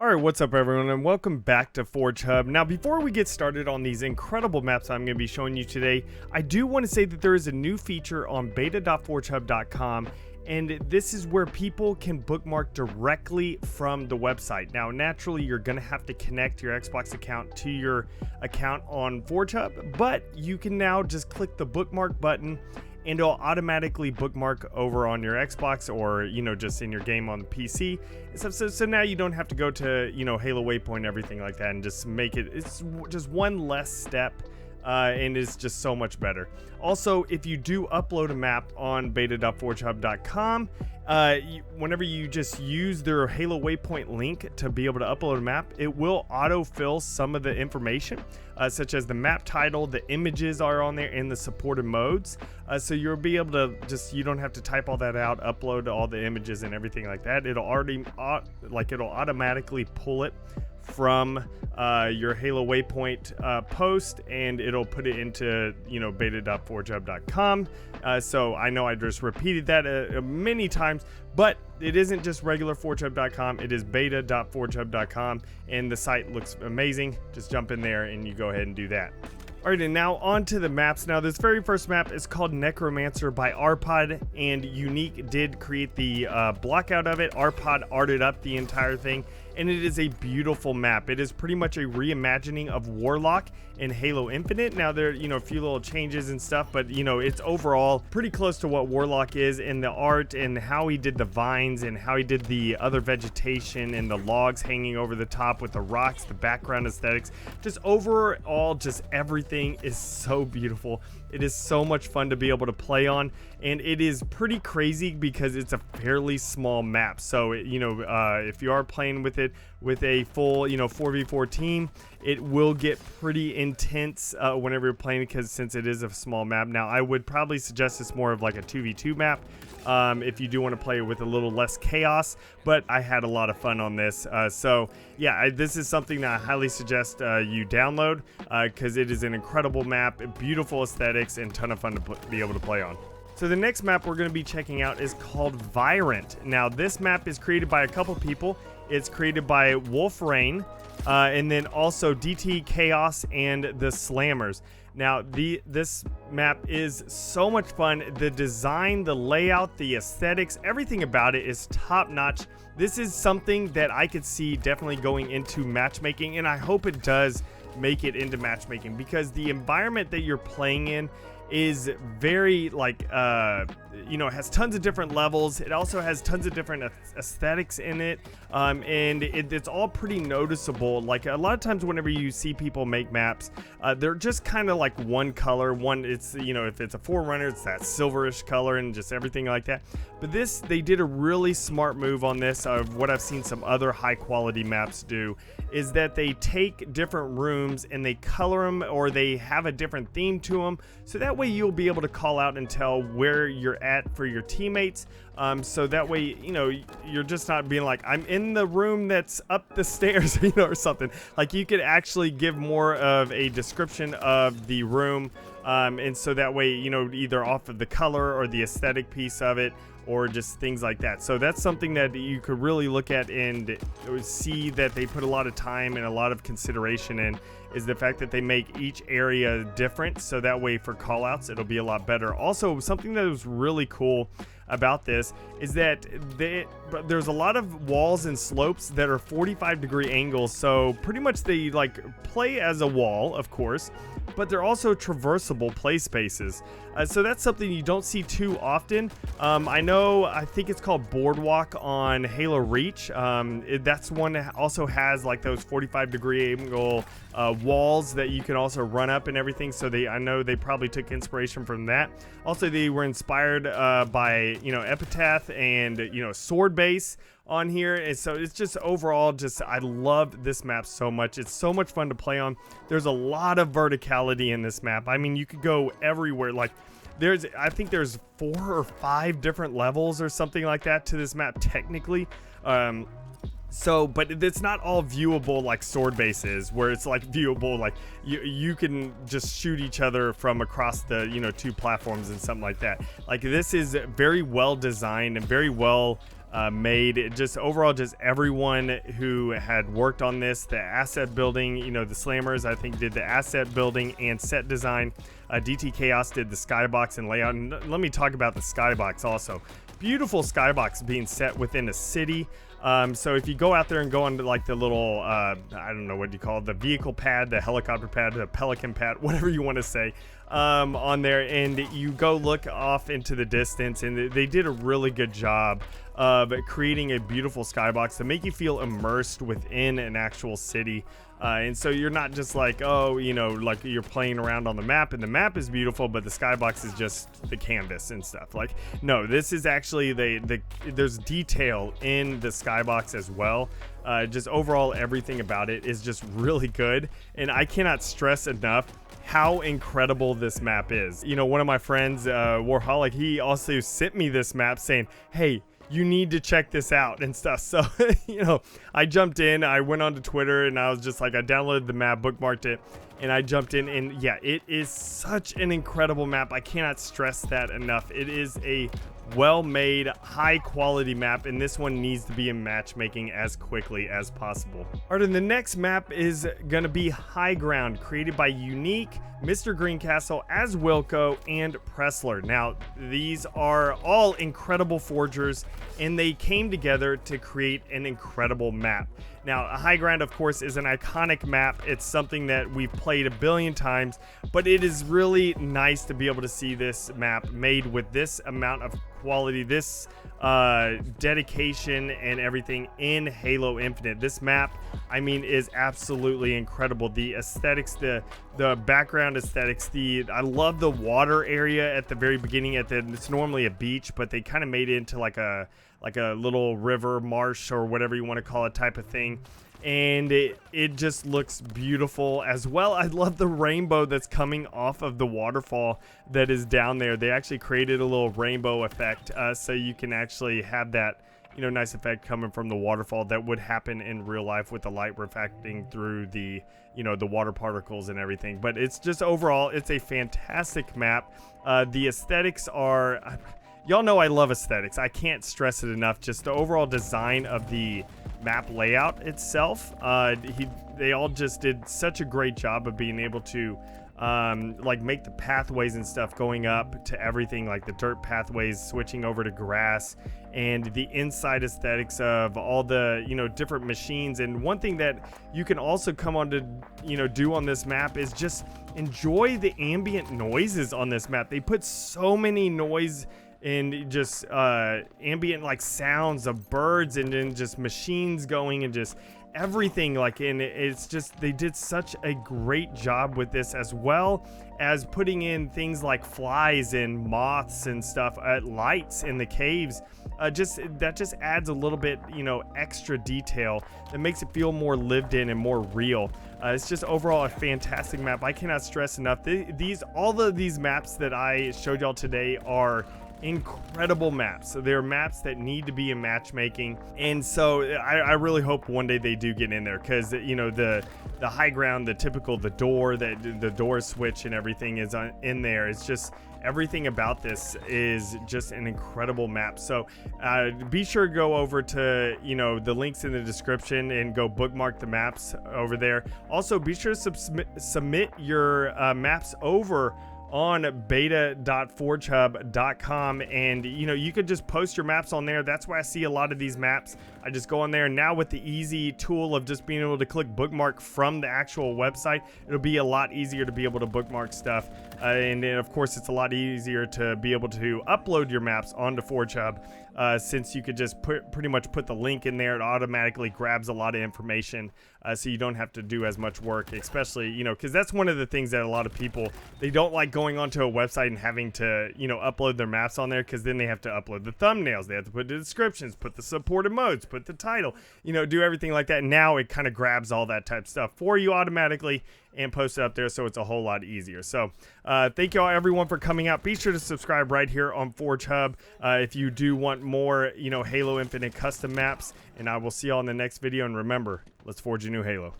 Alright, what's up everyone, and welcome back to Forge Hub. Now, before we get started on these incredible maps I'm going to be showing you today, I do want to say that there is a new feature on beta.forgehub.com, and this is where people can bookmark directly from the website. Now, naturally, you're going to have to connect your Xbox account to your account on Forge Hub, but you can now just click the bookmark button and it'll automatically bookmark over on your Xbox or, just in your game on the PC. So now you don't have to go to, Halo Waypoint, everything like that, and just make it, it's just one less step, and it's just so much better. Also, if you do upload a map on beta.forgehub.com, whenever you just use their Halo Waypoint link to be able to upload a map, it will autofill some of the information, such as the map title, the images are on there, and the supported modes. So you'll be able to you don't have to type all that out, upload all the images and everything like that. It'll already, it'll automatically pull it from your Halo Waypoint post, and it'll put it into beta.forgehub.com. So I know I just repeated that many times, but it isn't just regular forgehub.com, it is beta.forgehub.com, and the site looks amazing. Just jump in there and you go ahead and do that. Alright, and now on to the maps. Now, this very first map is called Necromancer by Arpod, and UneeQ did create the blockout of it. Arpod arted up the entire thing, and it is a beautiful map. It is pretty much a reimagining of Warlock in Halo Infinite. Now, there a few little changes and stuff, but it's overall pretty close to what Warlock is in the art and how he did the vines and how he did the other vegetation and the logs hanging over the top with the rocks, the background aesthetics. Just overall, just everything is so beautiful. It is so much fun to be able to play on, and it is pretty crazy because it's a fairly small map. So if you are playing with it with a full 4v4 team, it will get pretty intense whenever you're playing, because since it is a small map. Now, I would probably suggest it's more of like a 2v2 map if you do want to play with a little less chaos, but I had a lot of fun on this. So yeah, this is something that I highly suggest you download, because it is an incredible map, beautiful aesthetics, and ton of fun to be able to play on. So the next map we're going to be checking out is called Vyrant. Now, this map is created by a couple people. It's created by Wolf Rain, and then also DT Kaos and the SLAMMERRS. Now, this map is so much fun. The design, the layout, the aesthetics, everything about it is top notch. This is something that I could see definitely going into matchmaking, and I hope it does make it into matchmaking, because the environment that you're playing in is very has tons of different levels. It also has tons of different aesthetics in it, and it's all pretty noticeable. Like, a lot of times whenever you see people make maps, they're just kind of like one color. It's if it's a Forerunner, it's that silverish color and just everything like that. But they did a really smart move on this. What I've seen some other high quality maps do is that they take different rooms and they color them, or they have a different theme to them, so that way you'll be able to call out and tell where you're at for your teammates. So that way, you're just not being like, I'm in the room that's up the stairs, or something. Like, you could actually give more of a description of the room, and so that way, either off of the color or the aesthetic piece of it, or just things like that. So that's something that you could really look at and see that they put a lot of time and a lot of consideration in, is the fact that they make each area different, so that way for callouts it'll be a lot better. Also, something that was really cool about this is that there's a lot of walls and slopes that are 45-degree angles, so pretty much they play as a wall, of course, but they're also traversable play spaces. So that's something you don't see too often. I think it's called Boardwalk on Halo Reach. That's one that also has like those 45-degree angle walls that you can also run up and everything. So I know they probably took inspiration from that. Also, they were inspired by Epitaph and Sword Base on here, and so it's just overall I love this map so much. It's so much fun to play on. There's a lot of verticality in this map. I mean, you could go everywhere. Like, I think there's 4 or 5 different levels or something like that to this map technically. But it's not all viewable like Sword Base is, where it's like viewable, like you can just shoot each other from across the 2 platforms and something like that. Like, this is very well designed and very well made. Just overall, just everyone who had worked on this, the asset building, you know, the Slammers, I think, did the asset building and set design. DT Kaos did the skybox and layout. And let me talk about the skybox also. Beautiful skybox being set within a city. So if you go out there and go onto like the little, I don't know what you call it, the vehicle pad, the helicopter pad, the pelican pad, whatever you want to say, on there, and you go look off into the distance, and they did a really good job of creating a beautiful skybox to make you feel immersed within an actual city. And so you're not just like, oh, you know, like you're playing around on the map and the map is beautiful, but the skybox is just the canvas and stuff. Like, no, this is actually there's detail in the skybox as well. Just overall, everything about it is just really good. And I cannot stress enough how incredible this map is. You know, one of my friends, Warholic, he also sent me this map saying, hey, you need to check this out and stuff. So, you know, I jumped in, I went onto Twitter, and I was just like, I downloaded the map, bookmarked it, and I jumped in, and yeah, it is such an incredible map. I cannot stress that enough. It is a well-made, high-quality map, and this one needs to be in matchmaking as quickly as possible. All right, and the next map is gonna be High Ground, created by UneeQ, Mr. Greencastle, as Wilco, and Pressler. Now, these are all incredible forgers, and they came together to create an incredible map. Now, High Ground, of course, is an iconic map. It's something that we've played a billion times, but it is really nice to be able to see this map made with this amount of quality, this dedication and everything in Halo Infinite. This map, I mean, is absolutely incredible. The aesthetics, the background aesthetics, I love the water area at the very beginning. It's normally a beach, but they kind of made it into like a little river, marsh, or whatever you want to call it type of thing. And it just looks beautiful as well. I love the rainbow that's coming off of the waterfall that is down there. They actually created a little rainbow effect, so you can actually have that, you know, nice effect coming from the waterfall that would happen in real life with the light reflecting through the, you know, the water particles and everything. But it's just overall, it's a fantastic map. The aesthetics are, y'all know I love aesthetics. I can't stress it enough. Just the overall design of the map layout itself, they all just did such a great job of being able to like make the pathways and stuff going up to everything, like the dirt pathways switching over to grass, and the inside aesthetics of all the, you know, different machines. And one thing that you can also come on to, you know, do on this map is just enjoy the ambient noises on this map. They put so many noise and just ambient like sounds of birds and then just machines going and just everything, like, and it's just, they did such a great job with this, as well as putting in things like flies and moths and stuff, lights in the caves. That just adds a little bit, you know, extra detail that makes it feel more lived in and more real. It's just overall a fantastic map. I cannot stress enough. All of these maps that I showed y'all today are incredible maps. So they're maps that need to be in matchmaking, and so I really hope one day they do get in there, because, you know, the High Ground, the typical, the door switch and everything is in there. It's just, everything about this is just an incredible map. So be sure to go over to, you know, the links in the description and go bookmark the maps over there. Also, be sure to submit your maps over on beta.forgehub.com, and, you know, you could just post your maps on there. That's why I see a lot of these maps. I just go on there, and now with the easy tool of just being able to click bookmark from the actual website, it'll be a lot easier to be able to bookmark stuff. And then, of course, it's a lot easier to be able to upload your maps onto ForgeHub, since you could just pretty much put the link in there. It automatically grabs a lot of information, so you don't have to do as much work, especially, you know, because that's one of the things that a lot of people, they don't like going onto a website and having to, you know, upload their maps on there, because then they have to upload the thumbnails, they have to put the descriptions, put the supported modes, put the title, you know, do everything like that. Now it kind of grabs all that type of stuff for you automatically and post it up there, so it's a whole lot easier. So thank you all, everyone, for coming out. Be sure to subscribe right here on ForgeHub if you do want more, you know, Halo Infinite custom maps, and I will see y'all in the next video. And remember, let's forge a new Halo.